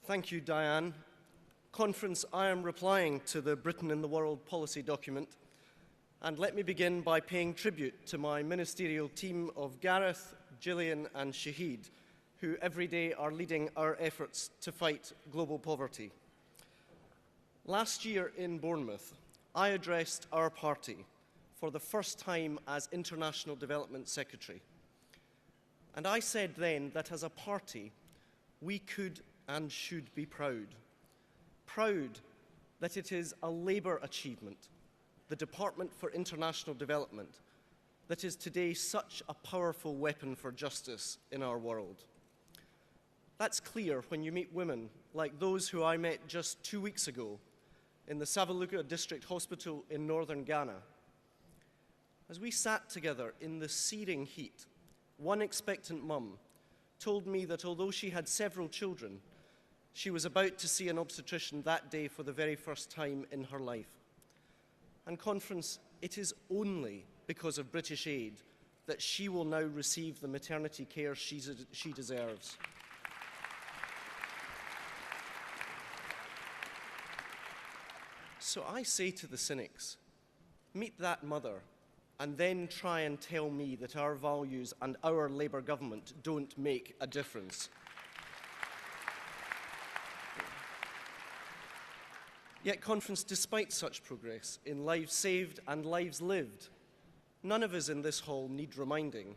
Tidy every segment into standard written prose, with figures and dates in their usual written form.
Thank you, Diane. Conference, I am replying to the Britain in the World policy document. And let me begin by paying tribute to my ministerial team of Gareth, Gillian and Shahid, who every day are leading our efforts to fight global poverty. Last year in Bournemouth, I addressed our party for the first time as International Development Secretary. And I said then that as a party, we could and should be proud. Proud that it is a Labour achievement, the Department for International Development, that is today such a powerful weapon for justice in our world. That's clear when you meet women like those who I met just 2 weeks ago in the Saveluka District Hospital in northern Ghana. As we sat together in the searing heat, one expectant mum told me that although she had several children, she was about to see an obstetrician that day for the very first time in her life. And Conference, it is only because of British aid that she will now receive the maternity care she deserves. So I say to the cynics, meet that mother and then try and tell me that our values and our Labour government don't make a difference. Yet, Conference, despite such progress in lives saved and lives lived, none of us in this hall need reminding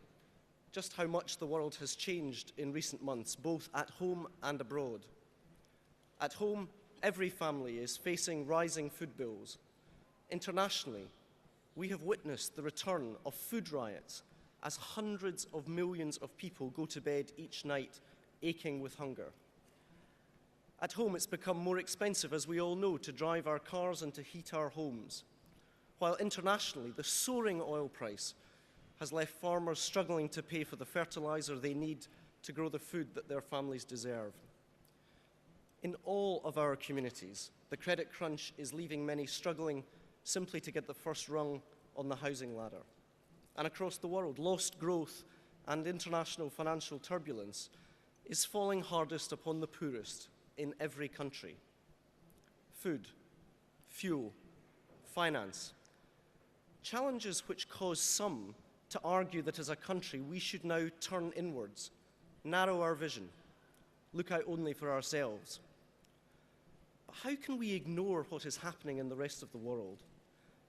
just how much the world has changed in recent months, both at home and abroad. At home, every family is facing rising food bills. Internationally, we have witnessed the return of food riots as hundreds of millions of people go to bed each night aching with hunger. At home, it's become more expensive, as we all know, to drive our cars and to heat our homes. While internationally, the soaring oil price has left farmers struggling to pay for the fertilizer they need to grow the food that their families deserve. In all of our communities, the credit crunch is leaving many struggling simply to get the first rung on the housing ladder. And across the world, lost growth and international financial turbulence is falling hardest upon the poorest in every country. Food, fuel, finance, challenges which cause some to argue that as a country we should now turn inwards, narrow our vision, look out only for ourselves. But how can we ignore what is happening in the rest of the world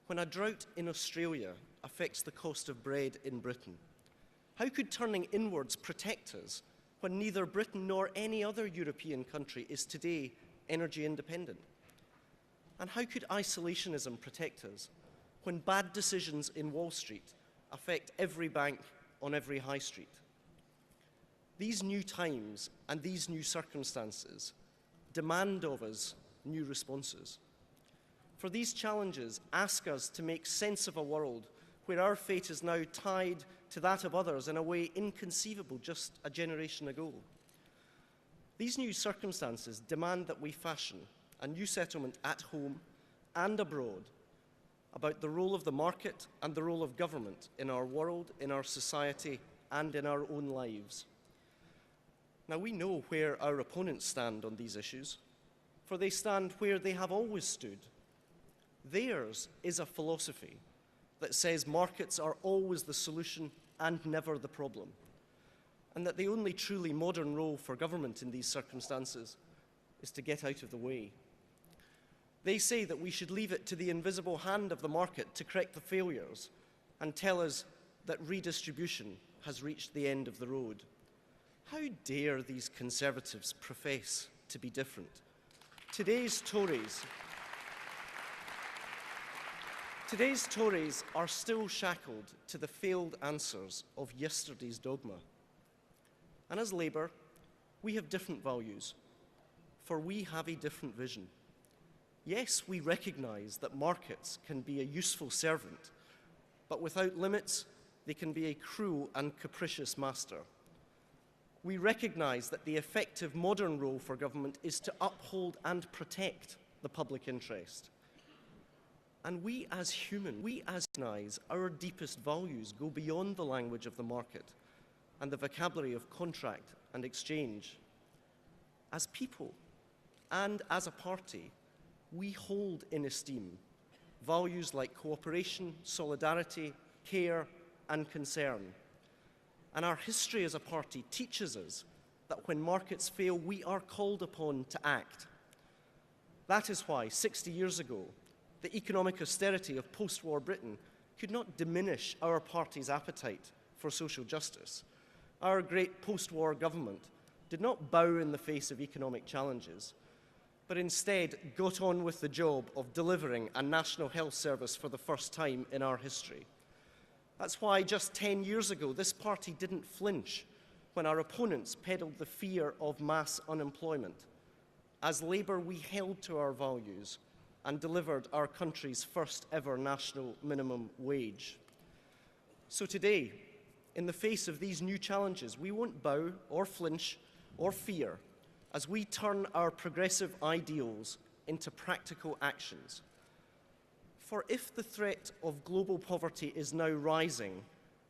when a drought in Australia affects the cost of bread in Britain? How could turning inwards protect us when neither Britain nor any other European country is today energy independent? And how could isolationism protect us when bad decisions in Wall Street affect every bank on every high street? These new times and these new circumstances demand of us new responses. For these challenges ask us to make sense of a world where our fate is now tied to that of others in a way inconceivable just a generation ago. These new circumstances demand that we fashion a new settlement at home and abroad about the role of the market and the role of government in our world, in our society, and in our own lives. Now, we know where our opponents stand on these issues, for they stand where they have always stood. Theirs is a philosophy that says markets are always the solution and never the problem, and that the only truly modern role for government in these circumstances is to get out of the way. They say that we should leave it to the invisible hand of the market to correct the failures and tell us that redistribution has reached the end of the road. How dare these Conservatives profess to be different? Today's Tories are still shackled to the failed answers of yesterday's dogma. And as Labour, we have different values, for we have a different vision. Yes, we recognise that markets can be a useful servant, but without limits, they can be a cruel and capricious master. We recognise that the effective modern role for government is to uphold and protect the public interest. And we as recognize our deepest values go beyond the language of the market and the vocabulary of contract and exchange. As people, and as a party, we hold in esteem values like cooperation, solidarity, care, and concern. And our history as a party teaches us that when markets fail, we are called upon to act. That is why, 60 years ago, the economic austerity of post-war Britain could not diminish our party's appetite for social justice. Our great post-war government did not bow in the face of economic challenges, but instead got on with the job of delivering a national health service for the first time in our history. That's why just 10 years ago, this party didn't flinch when our opponents peddled the fear of mass unemployment. As Labour, we held to our values and delivered our country's first ever national minimum wage. So today, in the face of these new challenges, we won't bow or flinch or fear as we turn our progressive ideals into practical actions. For if the threat of global poverty is now rising,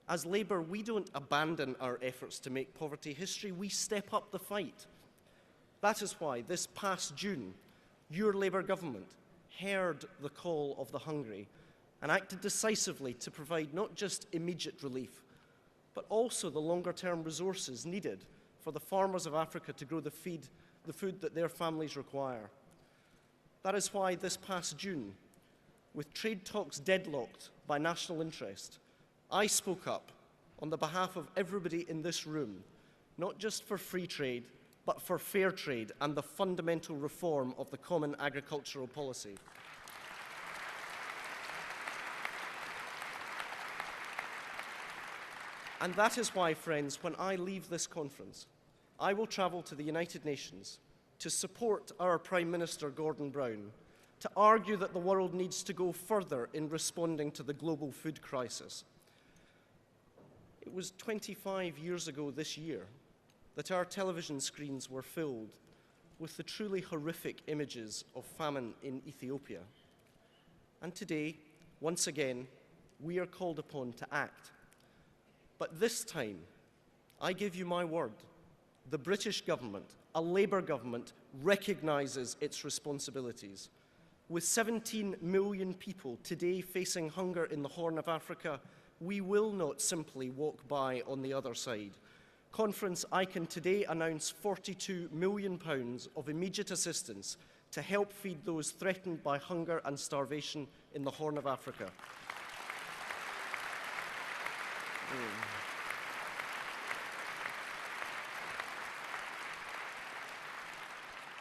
as Labour, we don't abandon our efforts to make poverty history, we step up the fight. That is why this past June, your Labour government heard the call of the hungry and acted decisively to provide not just immediate relief, but also the longer-term resources needed for the farmers of Africa to grow the food that their families require. That is why this past June, with trade talks deadlocked by national interest, I spoke up on the behalf of everybody in this room, not just for free trade, but for fair trade and the fundamental reform of the Common Agricultural Policy. And that is why, friends, when I leave this conference, I will travel to the United Nations to support our Prime Minister, Gordon Brown, to argue that the world needs to go further in responding to the global food crisis. It was 25 years ago this year that our television screens were filled with the truly horrific images of famine in Ethiopia. And today, once again, we are called upon to act. But this time, I give you my word, the British government, a Labour government, recognises its responsibilities. With 17 million people today facing hunger in the Horn of Africa, we will not simply walk by on the other side. Conference, I can today announce £42 million of immediate assistance to help feed those threatened by hunger and starvation in the Horn of Africa.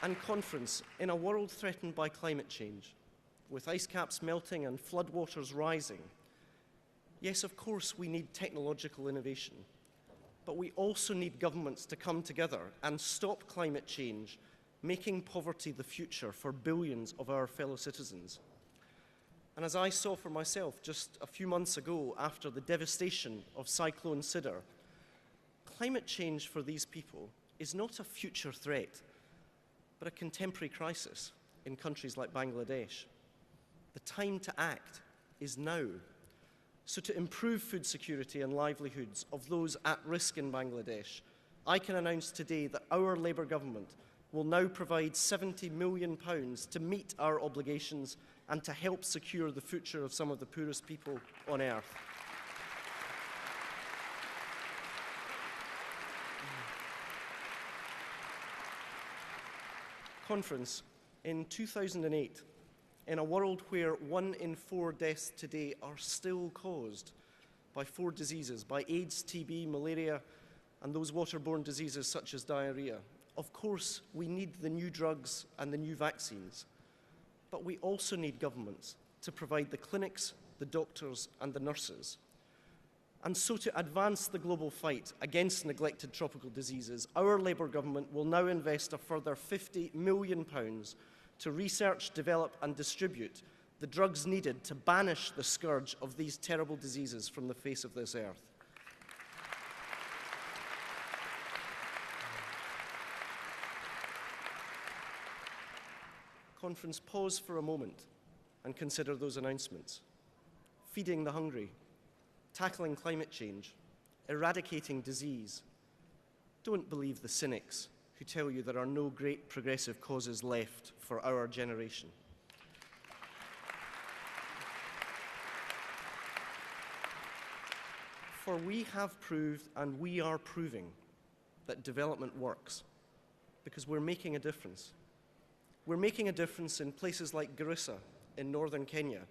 And conference, in a world threatened by climate change, with ice caps melting and floodwaters rising, yes, of course, we need technological innovation, but we also need governments to come together and stop climate change, making poverty the future for billions of our fellow citizens. And as I saw for myself just a few months ago after the devastation of Cyclone Sidr, climate change for these people is not a future threat, but a contemporary crisis in countries like Bangladesh. The time to act is now. So to improve food security and livelihoods of those at risk in Bangladesh, I can announce today that our Labour government will now provide £70 million to meet our obligations and to help secure the future of some of the poorest people on earth. Conference, in 2008, in a world where 1 in 4 deaths today are still caused by 4 diseases, by AIDS, TB, malaria, and those waterborne diseases such as diarrhea, of course, we need the new drugs and the new vaccines, but we also need governments to provide the clinics, the doctors, and the nurses. And so to advance the global fight against neglected tropical diseases, our Labour government will now invest a further £50 million to research, develop, and distribute the drugs needed to banish the scourge of these terrible diseases from the face of this earth. Conference, pause for a moment and consider those announcements. Feeding the hungry, tackling climate change, eradicating disease. Don't believe the cynics who tell you there are no great progressive causes left for our generation. For we have proved, and we are proving, that development works, because we're making a difference. We're making a difference in places like Garissa in northern Kenya,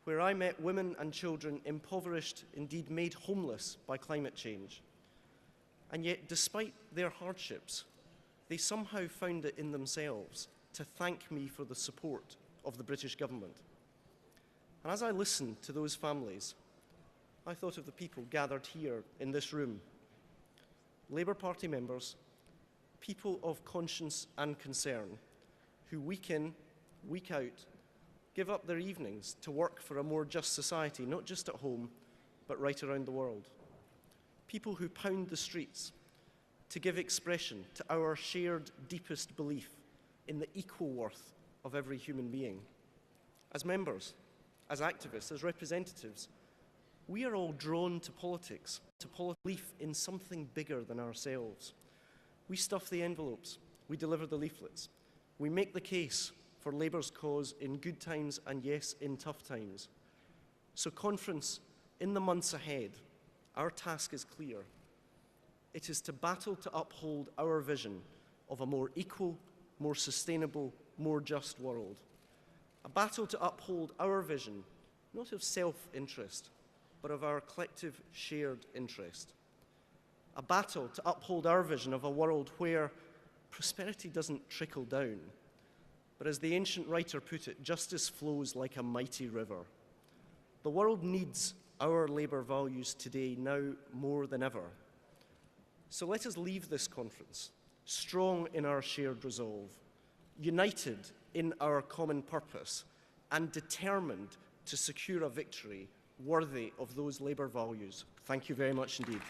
where I met women and children impoverished, indeed made homeless by climate change. And yet, despite their hardships, they somehow found it in themselves to thank me for the support of the British government. And as I listened to those families, I thought of the people gathered here in this room. Labour Party members, people of conscience and concern, who week in, week out, give up their evenings to work for a more just society, not just at home, but right around the world. People who pound the streets to give expression to our shared deepest belief in the equal worth of every human being. As members, as activists, as representatives, we are all drawn to politics, to belief in something bigger than ourselves. We stuff the envelopes, we deliver the leaflets, we make the case for Labour's cause in good times and, yes, in tough times. So, conference, in the months ahead, our task is clear. It is to battle to uphold our vision of a more equal, more sustainable, more just world. A battle to uphold our vision, not of self-interest, but of our collective shared interest. A battle to uphold our vision of a world where prosperity doesn't trickle down, but as the ancient writer put it, justice flows like a mighty river. The world needs our Labour values today, now more than ever. So let us leave this conference strong in our shared resolve, united in our common purpose, and determined to secure a victory worthy of those Labour values. Thank you very much indeed.